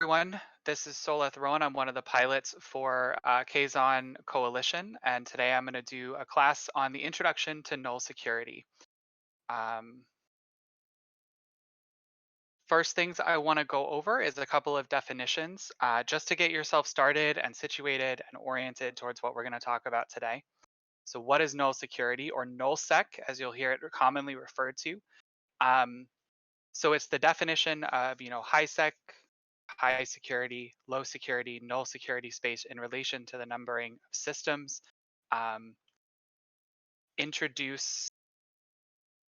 Everyone. This is Soleth Rowan. I'm one of the pilots for Kazon Coalition, and today I'm going to do a class on the introduction to null security. First things I want to go over is a couple of definitions, just to get yourself started and situated and oriented towards what we're going to talk about today. So what is null security, or nullsec, as you'll hear it commonly referred to? So it's the definition of, high sec, high security, low security, null security space in relation to the numbering of systems. Introduce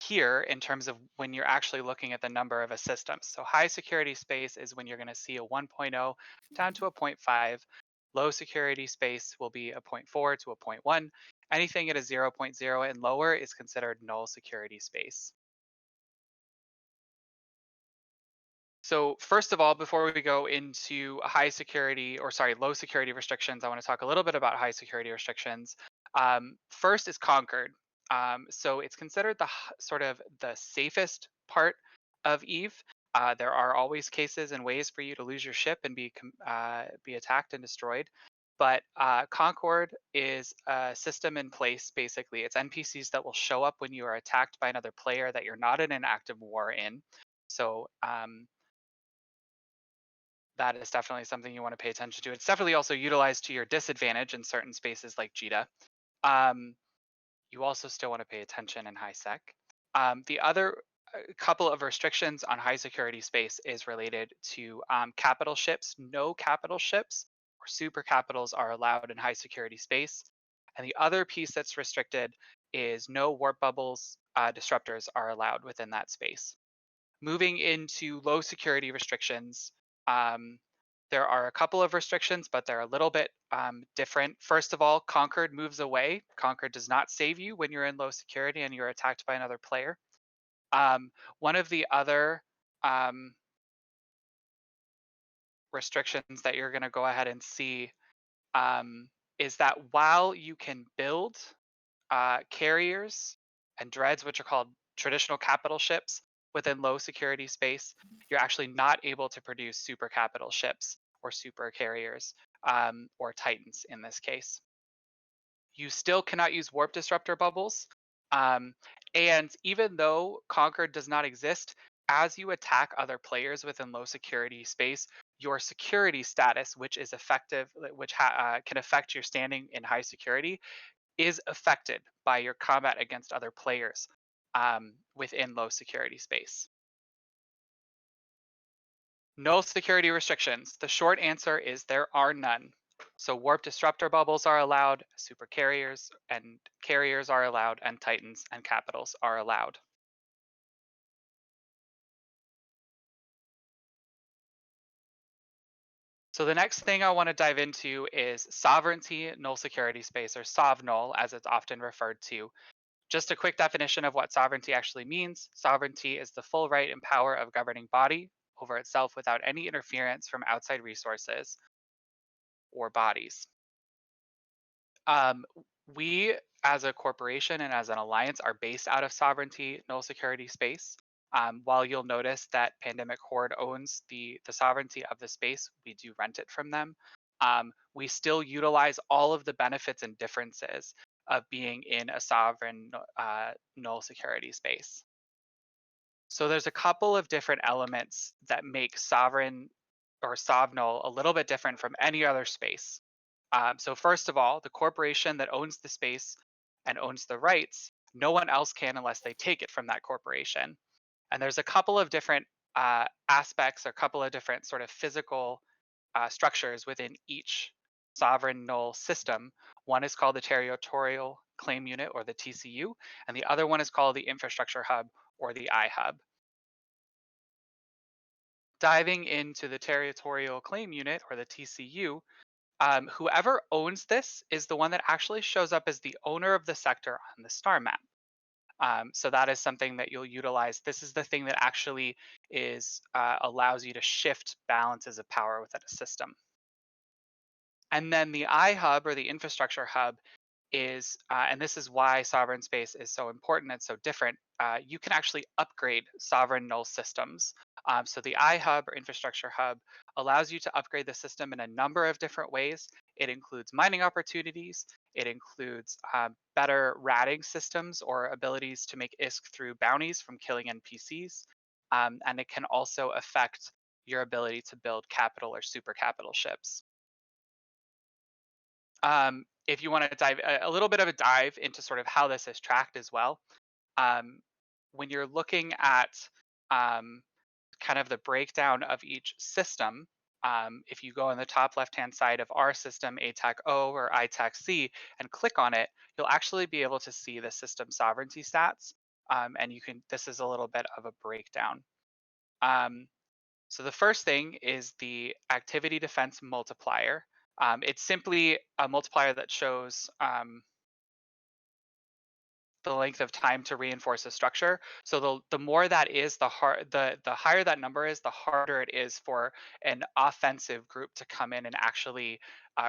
here in terms of when you're actually looking at the number of a system. So high security space is when you're going to see a 1.0 down to a 0.5. Low security space will be a 0.4 to a 0.1. Anything at a 0.0 and lower is considered null security space. So first of all, before we go into low security restrictions, I want to talk a little bit about high security restrictions. First is Concord. So it's considered sort of the safest part of Eve. There are always cases and ways for you to lose your ship and be attacked and destroyed. But Concord is a system in place, basically. It's NPCs that will show up when you are attacked by another player that you're not in an active war in. So that is definitely something you want to pay attention to. It's definitely also utilized to your disadvantage in certain spaces like JITA. You also still want to pay attention in high sec. The other couple of restrictions on high security space is related to capital ships. No capital ships or super capitals are allowed in high security space. And the other piece that's restricted is no warp bubbles, disruptors are allowed within that space. Moving into low security restrictions, there are a couple of restrictions, but they're a little bit different. First of all, Concord moves away. Concord does not save you when you're in low security and you're attacked by another player. One of the other restrictions that you're going to go ahead and see is that while you can build carriers and dreads, which are called traditional capital ships, within low security space, you're actually not able to produce super capital ships or super carriers, or titans in this case. You still cannot use warp disruptor bubbles. And even though Concord does not exist, as you attack other players within low security space, your security status, which is effective, which can affect your standing in high security, is affected by your combat against other players within low security space. Null security restrictions. The short answer is there are none. So warp disruptor bubbles are allowed, super carriers and carriers are allowed, and titans and capitals are allowed. So the next thing I want to dive into is sovereignty null security space, or sov-null as it's often referred to. Just a quick definition of what sovereignty actually means. Sovereignty is the full right and power of governing body over itself without any interference from outside resources or bodies. We, as a corporation and as an alliance, are based out of sovereignty null security space. While you'll notice that Pandemic Horde owns the sovereignty of the space, we do rent it from them. We still utilize all of the benefits and differences of being in a sovereign null security space. So there's a couple of different elements that make sovereign or sov-null a little bit different from any other space. So first of all, the corporation that owns the space and owns the rights, no one else can unless they take it from that corporation. And there's a couple of different aspects, or a couple of different sort of physical structures within each sovereign null system. One is called the Territorial Claim Unit, or the TCU, and the other one is called the Infrastructure Hub, or the iHub. Diving into the Territorial Claim Unit, or the TCU, whoever owns this is the one that actually shows up as the owner of the sector on the star map. So that is something that you'll utilize. This is the thing that actually allows you to shift balances of power within a system. And then the iHub, or the infrastructure hub, and this is why sovereign space is so important and so different. You can actually upgrade sovereign null systems. So the iHub or infrastructure hub allows you to upgrade the system in a number of different ways. It includes mining opportunities. It includes better ratting systems or abilities to make ISK through bounties from killing NPCs. And it can also affect your ability to build capital or super capital ships. If you want to dive a little bit of a dive into sort of how this is tracked as well, um, when you're looking at um, kind of the breakdown of each system, if you go on the top left-hand side of our system, ATAC O or ITAC C, and click on it, you'll actually be able to see the system sovereignty stats. And you can. This is a little bit of a breakdown. Um, so the first thing is the activity defense multiplier. It's simply a multiplier that shows the length of time to reinforce a structure. So the more that is, the higher that number is, the harder it is for an offensive group to come in and actually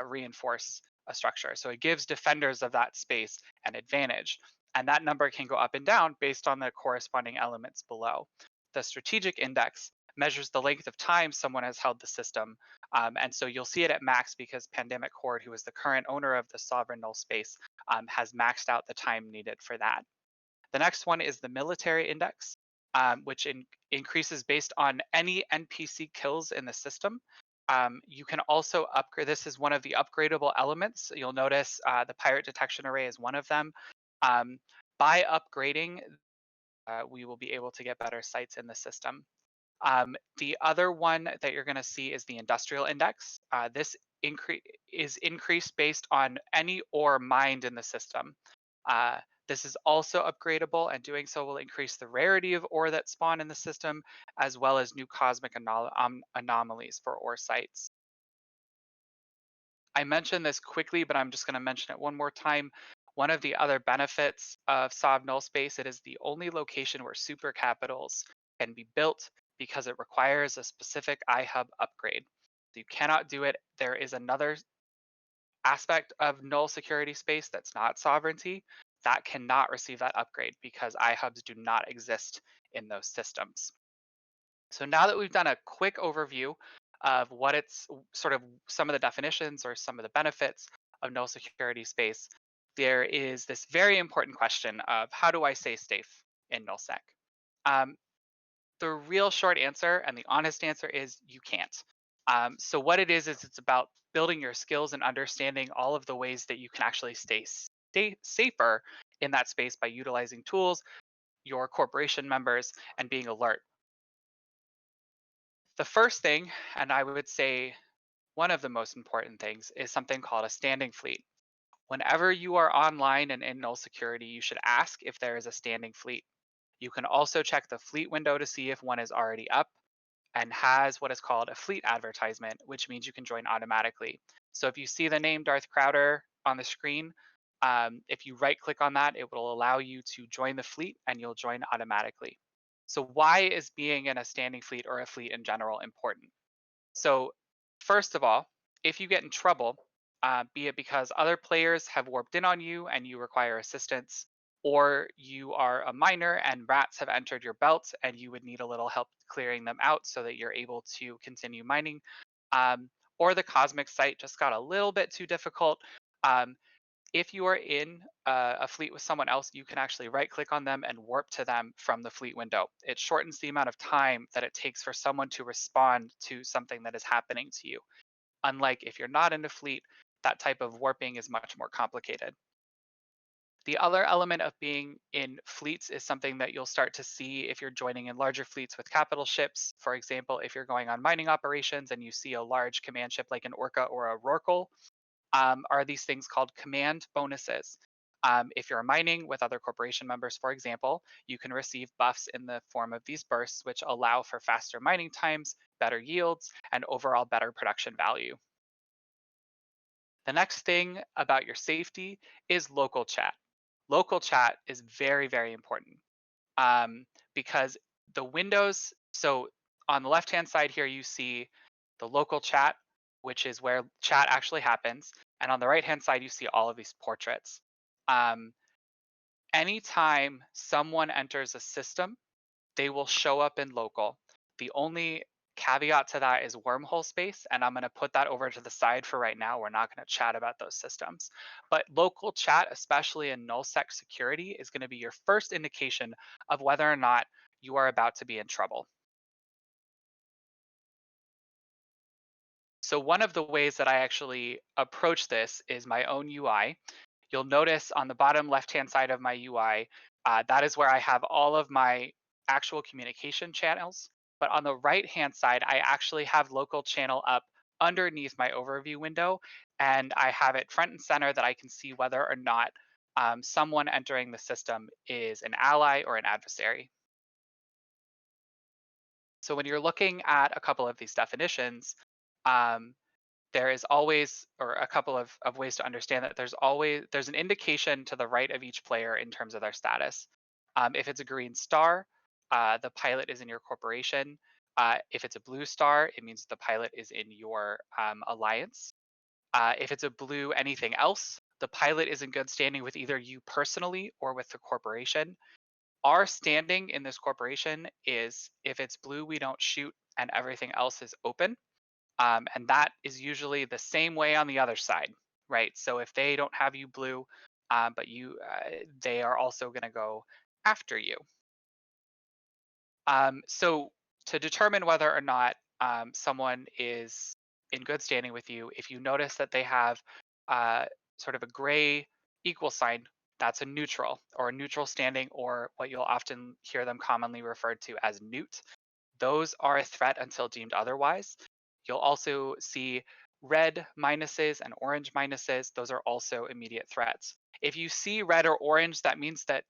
reinforce a structure. So it gives defenders of that space an advantage. And that number can go up and down based on the corresponding elements below. The strategic index measures the length of time someone has held the system. And so you'll see it at max because Pandemic Horde, who is the current owner of the sovereign null space, has maxed out the time needed for that. The next one is the military index, which increases based on any NPC kills in the system. You can also upgrade. This is one of the upgradable elements. You'll notice the pirate detection array is one of them. Um, by upgrading, we will be able to get better sites in the system. The other one that you're going to see is the industrial index. This increase is increased based on any ore mined in the system. Uh, this is also upgradable, and doing so will increase the rarity of ore that spawn in the system, as well as new cosmic anomalies for ore sites. I mentioned this quickly, but I'm just going to mention it one more time. One of the other benefits of Sob Null Space, it is the only location where super capitals can be built because it requires a specific iHub upgrade. So you cannot do it. There is another aspect of null security space that's not sovereignty that cannot receive that upgrade because iHubs do not exist in those systems. So now that we've done a quick overview of what it's sort of some of the definitions or some of the benefits of null security space, there is this very important question of how do I stay safe in nullsec? Um, the real short answer and the honest answer is you can't. So what it is it's about building your skills and understanding all of the ways that you can actually stay safer in that space by utilizing tools, your corporation members, and being alert. The first thing, and I would say one of the most important things, is something called a standing fleet. Whenever you are online and in null security, you should ask if there is a standing fleet. You can also check the fleet window to see if one is already up and has what is called a fleet advertisement, which means you can join automatically. So if you see the name Darth Crowder on the screen, if you right click on that, it will allow you to join the fleet and you'll join automatically. So why is being in a standing fleet or a fleet in general important? So, first of all, if you get in trouble, be it because other players have warped in on you and you require assistance, or you are a miner and rats have entered your belt and you would need a little help clearing them out so that you're able to continue mining, or the cosmic site just got a little bit too difficult. Um, if you are in a fleet with someone else, you can actually right click on them and warp to them from the fleet window. It shortens the amount of time that it takes for someone to respond to something that is happening to you. Unlike if you're not in a fleet, that type of warping is much more complicated. The other element of being in fleets is something that you'll start to see if you're joining in larger fleets with capital ships. For example, if you're going on mining operations and you see a large command ship like an Orca or a Rorqual, are these things called command bonuses. If you're mining with other corporation members, for example, you can receive buffs in the form of these bursts, which allow for faster mining times, better yields, and overall better production value. The next thing about your safety is local chat. Local chat is very, very important um, because the windows, so on the left hand side here, you see the local chat, which is where chat actually happens. And on the right hand side, you see all of these portraits. Um, Anytime someone enters a system, they will show up in local. The only caveat to that is wormhole space, and I'm going to put that over to the side for right now. We're not going to chat about those systems. But local chat, especially in nullsec security, is going to be your first indication of whether or not you are about to be in trouble. So one of the ways that I actually approach this is my own UI. You'll notice on the bottom left-hand side of my UI, that is where I have all of my actual communication channels. But on the right-hand side, I actually have local channel up underneath my overview window, and I have it front and center that I can see whether or not someone entering the system is an ally or an adversary. So when you're looking at a couple of these definitions, um, there is always, or a couple of ways to understand that there's an indication to the right of each player in terms of their status. If it's a green star, the pilot is in your corporation. If it's a blue star, it means the pilot is in your alliance. If it's a blue anything else, the pilot is in good standing with either you personally or with the corporation. Our standing in this corporation is if it's blue, we don't shoot, and everything else is open, and that is usually the same way on the other side, right? So if they don't have you blue, but they are also going to go after you. So to determine whether or not someone is in good standing with you, if you notice that they have uh, sort of a gray equal sign, that's a neutral or a neutral standing, or what you'll often hear them commonly referred to as neut. Those are a threat until deemed otherwise. You'll also see red minuses and orange minuses. Those are also immediate threats. If you see red or orange, that means that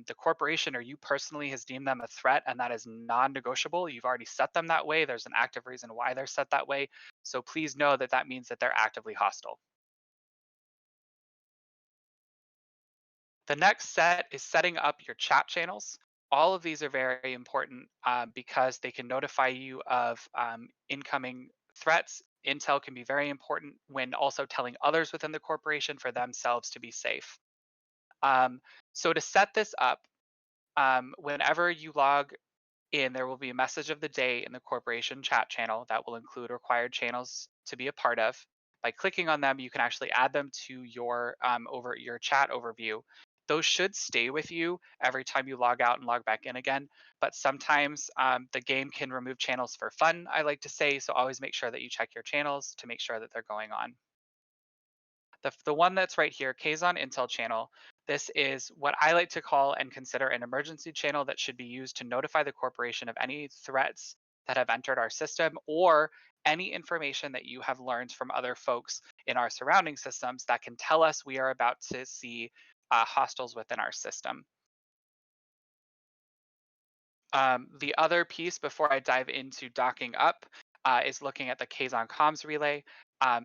the corporation or you personally has deemed them a threat, and that is non-negotiable. You've already set them that way. There's an active reason why they're set that way. So please know that that means that they're actively hostile. The next set is setting up your chat channels. All of these are very important because they can notify you of incoming threats. Intel can be very important when also telling others within the corporation for themselves to be safe. Um, so to set this up, whenever you log in, there will be a message of the day in the corporation chat channel that will include required channels to be a part of. By clicking on them, you can actually add them to your over your chat overview. Those should stay with you every time you log out and log back in again. But sometimes the game can remove channels for fun, I like to say. So always make sure that you check your channels to make sure that they're going on. The one that's right here, Kazon Intel channel, this is what I like to call and consider an emergency channel that should be used to notify the corporation of any threats that have entered our system or any information that you have learned from other folks in our surrounding systems that can tell us we are about to see hostiles within our system. The other piece before I dive into docking up is looking at the Kazon Comms Relay.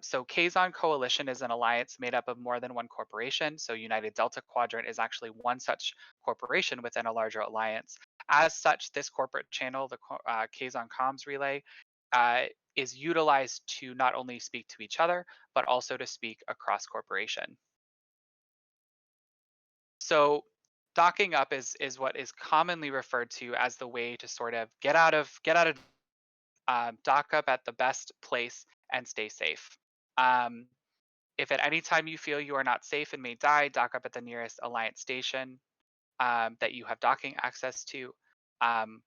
So Kazon Coalition is an alliance made up of more than one corporation. So United Delta Quadrant is actually one such corporation within a larger alliance. As such, this corporate channel, the Kazon Comms Relay, uh, is utilized to not only speak to each other, but also to speak across corporation. So docking up is what is commonly referred to as the way to sort of get out of dock up at the best place and stay safe. Um, if at any time you feel you are not safe and may die, dock up at the nearest alliance station that you have docking access to. Um,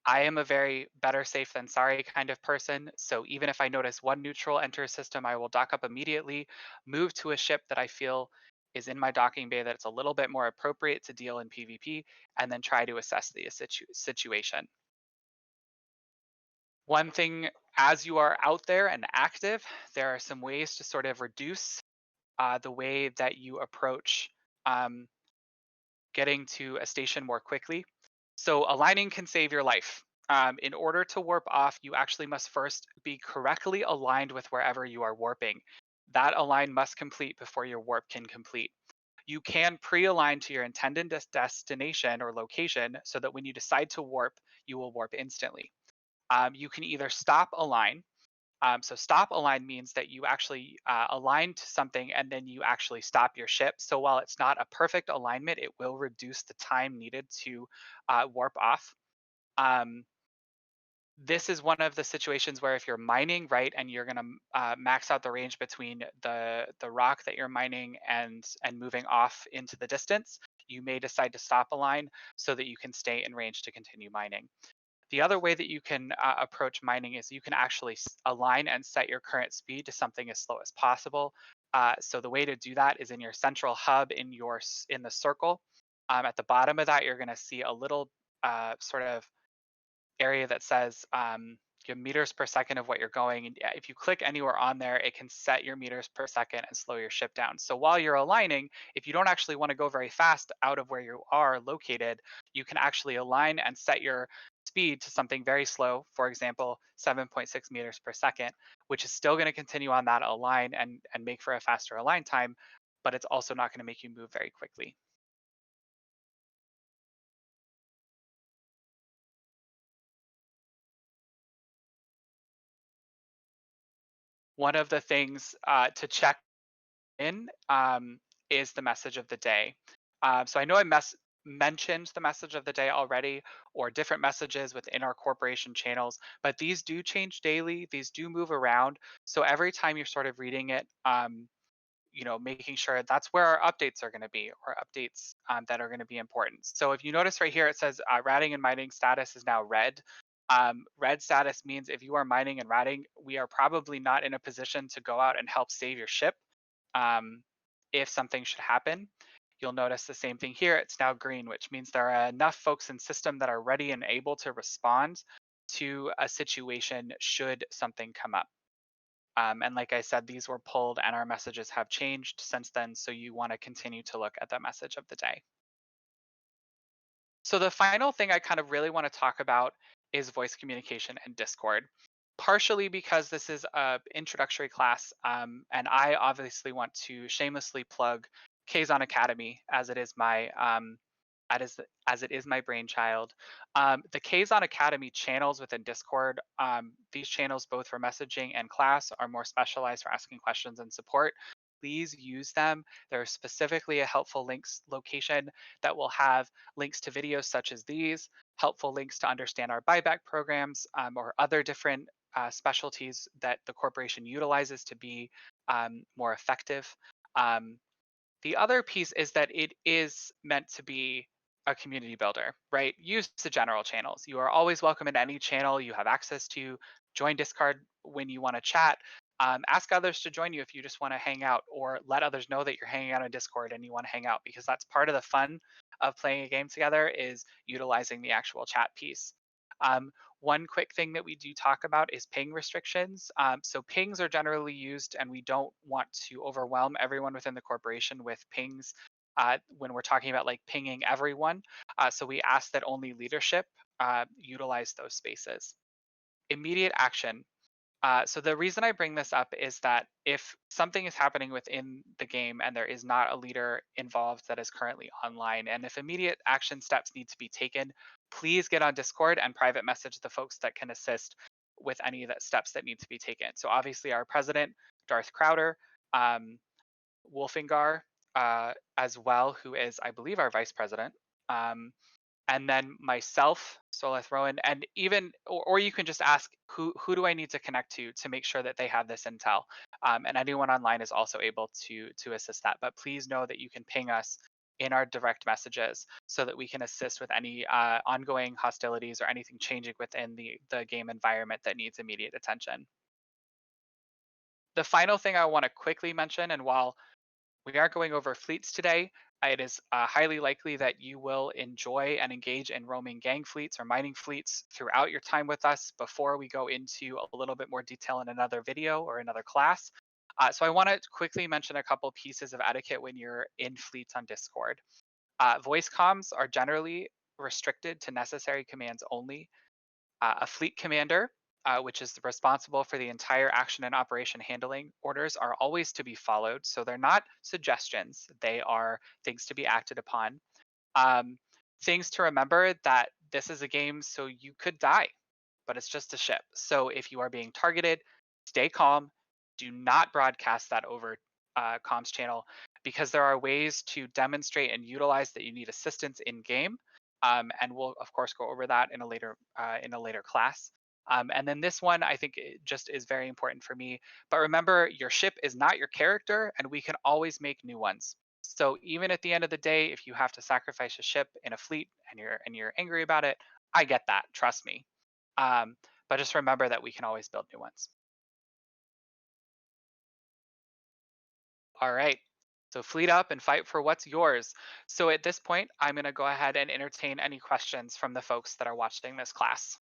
I am a very better safe than sorry kind of person. So even if I notice one neutral enter a system, I will dock up immediately, move to a ship that I feel is in my docking bay that it's a little bit more appropriate to deal in PvP, and then try to assess the situation. One thing as you are out there and active, there are some ways to sort of reduce the way that you approach um, getting to a station more quickly. So aligning can save your life. In order to warp off, you actually must first be correctly aligned with wherever you are warping. That align must complete before your warp can complete. You can pre-align to your intended destination or location so that when you decide to warp, you will warp instantly. You can either stop align, So stop align means that you actually align to something and then you actually stop your ship. So while it's not a perfect alignment, it will reduce the time needed to warp off. Um, this is one of the situations where if you're mining right and you're going to max out the range between the rock that you're mining and moving off into the distance, you may decide to stop align so that you can stay in range to continue mining. The other way that you can approach mining is you can actually align and set your current speed to something as slow as possible. So the way to do that is in your central hub in the circle. At the bottom of that, you're going to see a little sort of area that says your meters per second of what you're going. And if you click anywhere on there, it can set your meters per second and slow your ship down. So while you're aligning, if you don't actually want to go very fast out of where you are located, you can actually align and set your speed to something very slow, for example, 7.6 meters per second, which is still going to continue on that align and make for a faster align time, but it's also not going to make you move very quickly. One of the things to check in is the message of the day. So I know mentioned the message of the day already, or different messages within our corporation channels, but these do change daily. These do move around. So every time you're sort of reading it, making sure that's where our updates are going to be, or updates that are going to be important. So if you notice right here, it says ratting and mining status is now red. Red status means if you are mining and ratting, we are probably not in a position to go out and help save your ship um, if something should happen. You'll notice the same thing here. It's now green, which means there are enough folks in system that are ready and able to respond to a situation should something come up. And like I said, these were pulled and our messages have changed since then. So you want to continue to look at the message of the day. So the final thing I kind of really want to talk about is voice communication and Discord. Partially because this is a introductory class, and I obviously want to shamelessly plug Kazon Academy as it is my as it is my brainchild. The Kazon Academy channels within Discord, these channels both for messaging and class are more specialized for asking questions and support. Please use them. They're specifically a helpful links location that will have links to videos such as these, helpful links to understand our buyback programs or other different specialties that the corporation utilizes to be more effective. Um, the other piece is that it is meant to be a community builder, right? Use the general channels. You are always welcome in any channel you have access to. Join Discord when you want to chat. Ask others to join you if you just want to hang out, or let others know that you're hanging out on Discord and you want to hang out, because that's part of the fun of playing a game together is utilizing the actual chat piece. Um, one quick thing that we do talk about is ping restrictions. So pings are generally used, and we don't want to overwhelm everyone within the corporation with pings when we're talking about like pinging everyone. So we ask that only leadership utilize those spaces. Immediate action. So the reason I bring this up is that if something is happening within the game and there is not a leader involved that is currently online, and if immediate action steps need to be taken, please get on Discord and private message the folks that can assist with any of the steps that need to be taken. So obviously our president, Darth Crowder, um, Wolfingar, as well, who is, I believe, our vice president. And then myself, Soleth Rowan, and even, or you can just ask who do I need to connect to make sure that they have this intel, and anyone online is also able to assist that. But please know that you can ping us in our direct messages so that we can assist with any ongoing hostilities or anything changing within the game environment that needs immediate attention. The final thing I want to quickly mention, and while we are going over fleets today, it is highly likely that you will enjoy and engage in roaming gang fleets or mining fleets throughout your time with us before we go into a little bit more detail in another video or another class. So I want to quickly mention a couple pieces of etiquette when you're in fleets on Discord. Voice comms are generally restricted to necessary commands only. A fleet commander, which is responsible for the entire action and operation handling, orders are always to be followed. So they're not suggestions, they are things to be acted upon. Um, things to remember that this is a game, so you could die, but it's just a ship. So if you are being targeted, Stay calm. Do not broadcast that over comms channel because there are ways to demonstrate and utilize that you need assistance in game. And we'll of course go over that in a later class. And then this one, I think it just is very important for me. But remember, your ship is not your character, and we can always make new ones. So even at the end of the day, if you have to sacrifice a ship in a fleet and you're angry about it, I get that. Trust me. Um, but just remember that we can always build new ones. All right. So fleet up and fight for what's yours. So at this point, I'm going to go ahead and entertain any questions from the folks that are watching this class.